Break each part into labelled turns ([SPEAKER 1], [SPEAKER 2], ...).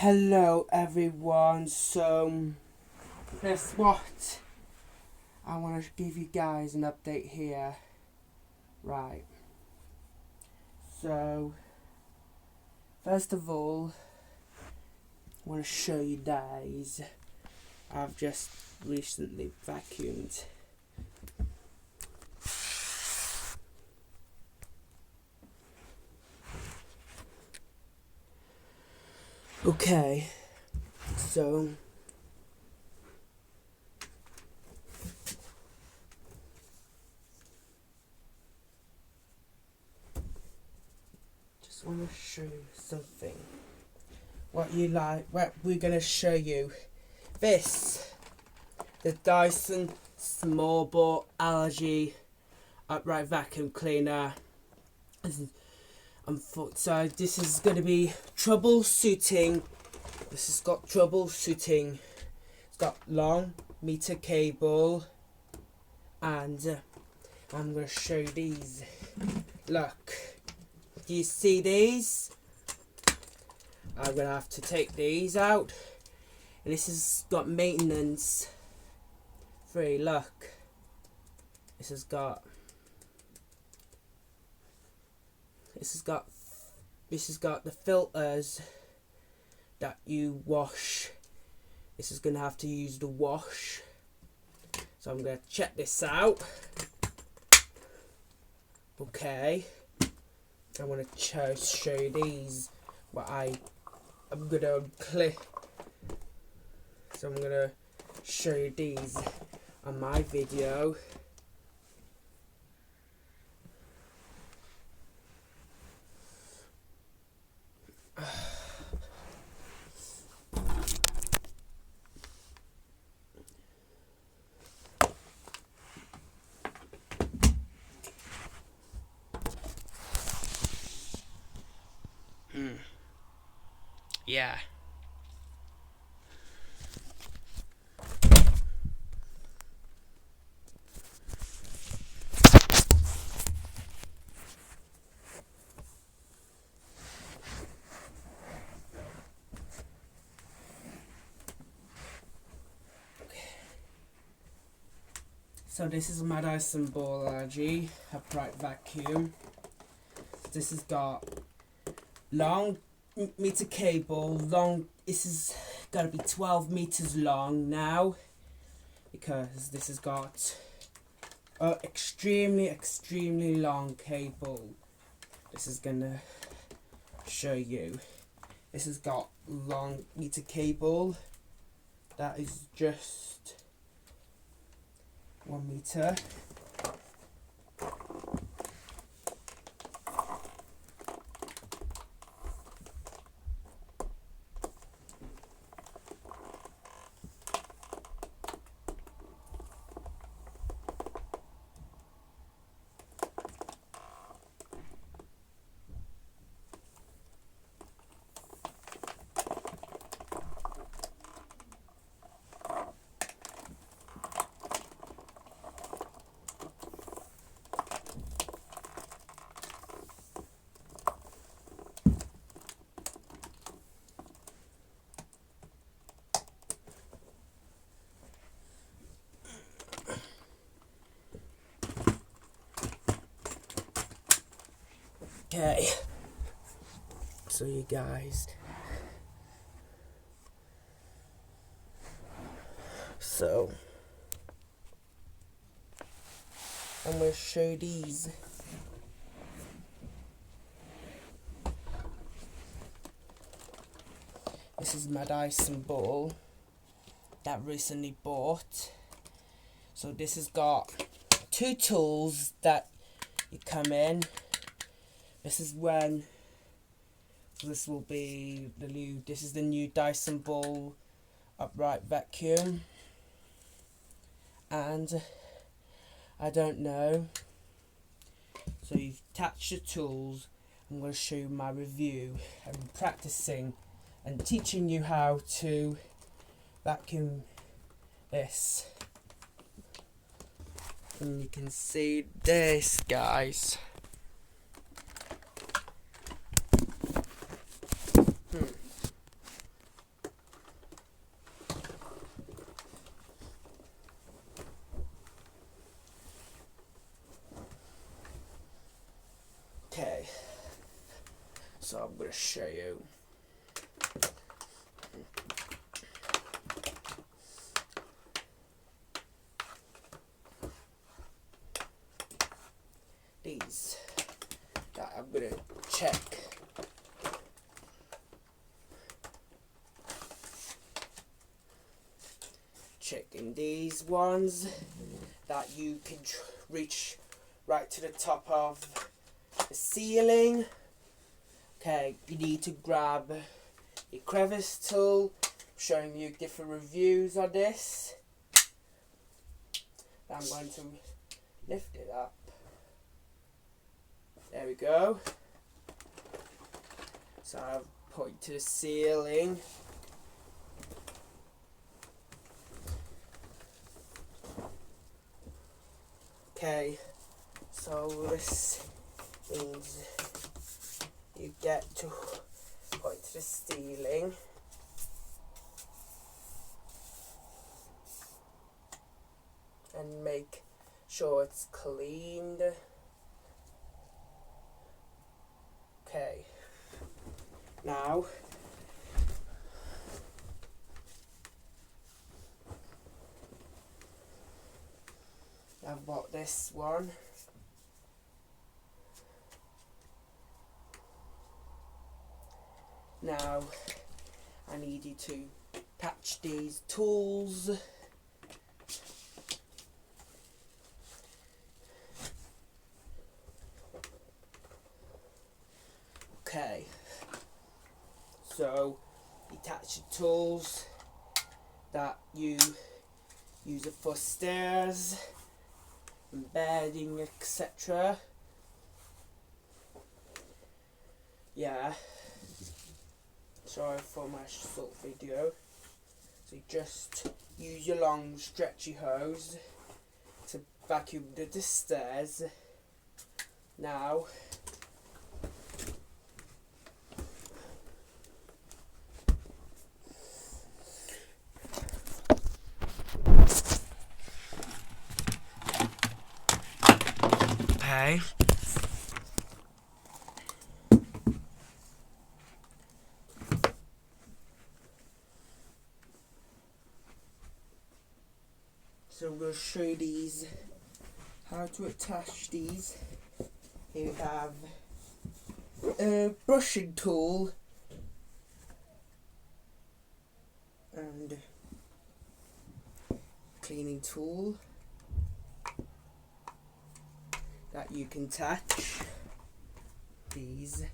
[SPEAKER 1] Hello everyone, so guess what? I want to give you guys an update here. Right. So, first of all, I want to show you guys. I've just recently vacuumed. Okay, so just want to show you something. What we're gonna show you. The Dyson small bore allergy upright vacuum cleaner. So this is going to be troubleshooting. This has got troubleshooting. It's got long meter cable, and I'm going to show you these. Look, do you see these? I'm going to have to take these out. And this has got maintenance free. Look, this has got the filters that you wash. This is going to have to use the wash. So I'm going to check this out. Okay. I want to show you these. I'm going to click. So I'm going to show you these on my video. Yeah. So this is my Dyson ball allergy upright vacuum. This has got long meter cable. This is gotta be 12 meters long now, because this has got extremely long cable. This is gonna show you. This has got long meter cable that is just 1 meter. Okay, so you guys, I'm going to show you these. This is my Dyson ball that I recently bought. So this has got two tools that you come in. This is the new Dyson ball upright vacuum, and I don't know. So you've attached your tools. I'm going to show you my review. I'm practicing and teaching you how to vacuum this. And you can see this, guys. So I'm going to show you. These that I'm going to check. Checking these ones that you can reach right to the top of the ceiling. Okay, you need to grab your crevice tool. I'm showing you different reviews on this. I'm going to lift it up. There we go. So I'll point to the ceiling. Okay, so this means you get to point to the ceiling. And make sure it's cleaned. Okay, now I've bought this one. Now I need you to attach these tools. Okay, so attach the tools that you use it for stairs, bedding, etc. Yeah, sorry for my short video. So you just use your long stretchy hose to vacuum the stairs. Now okay. So I'm going to show you these, how to attach these. Here we have a brushing tool and cleaning tool that you can attach these,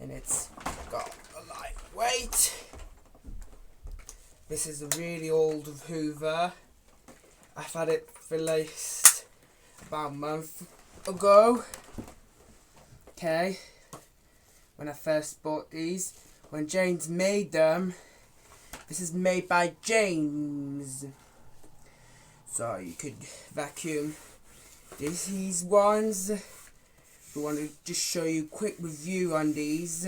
[SPEAKER 1] and it's got a lightweight. This is a really old Hoover. I've had it released about a month ago. Okay, when I first bought these, when James made them. This is made by James. So you could vacuum these ones. We want to just show you a quick review on these.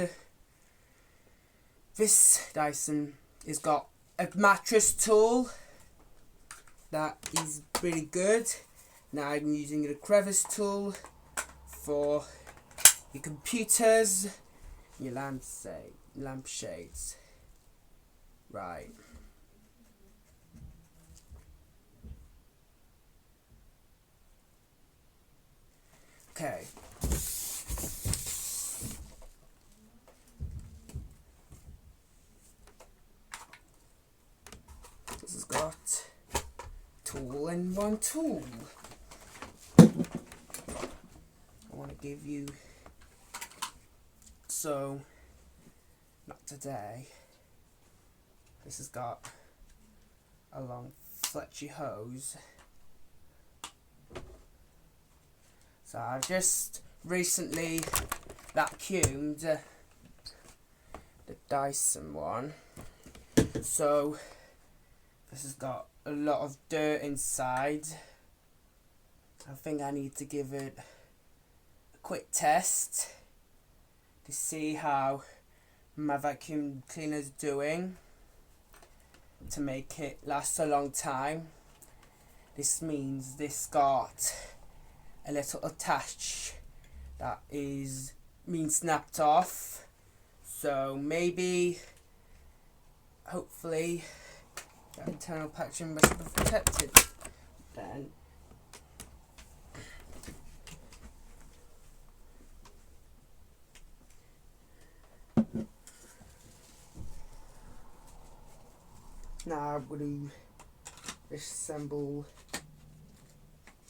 [SPEAKER 1] This Dyson has got a mattress tool that is really good. Now I'm using the crevice tool for your computers, your lampshades. Right. Okay. This has got tool and one tool. I want to give you, so not today. This has got a long fletchy hose. So I've just recently vacuumed the Dyson one. So this has got a lot of dirt inside. I think I need to give it a quick test to see how my vacuum cleaner is doing, to make it last a long time. This means this got a little attach that is been snapped off. So maybe, hopefully, that internal packaging must be protected then. Now I'm going to assemble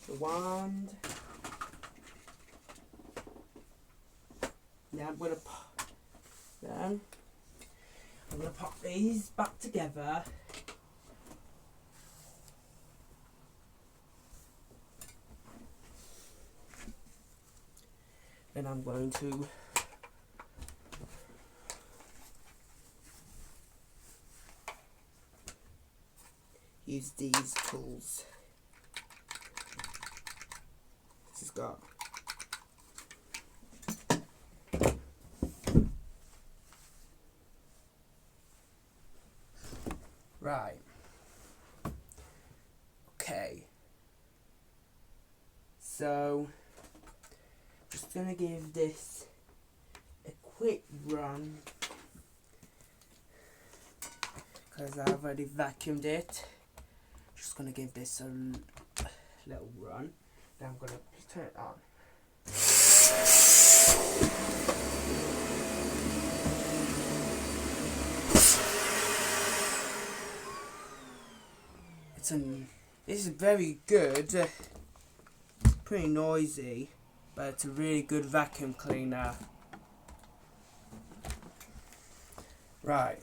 [SPEAKER 1] the wand. Now I'm going to pop these back together. Then I'm going to use these tools. This has got right. Okay. So just gonna give this a quick run because I've already vacuumed it. Just gonna give this a little run. Then I'm gonna turn it on. This is very good. It's pretty noisy, but it's a really good vacuum cleaner. Right.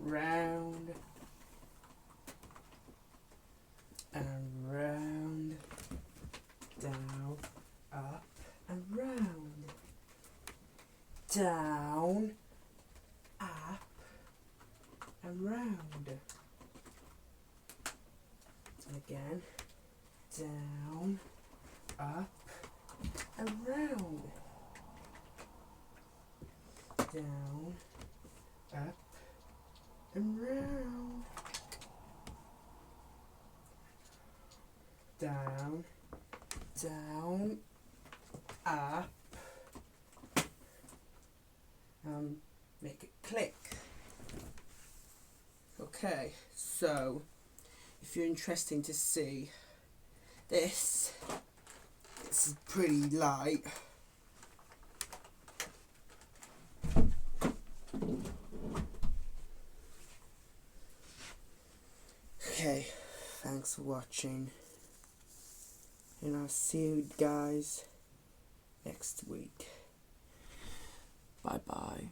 [SPEAKER 1] Round and round, down, up and round, down, up and round, and again, down, up and round, down, up and round, down, down, up, make it click. Okay, so if you're interested to see this is pretty light. Okay, thanks for watching, and I'll see you guys next week. Bye bye.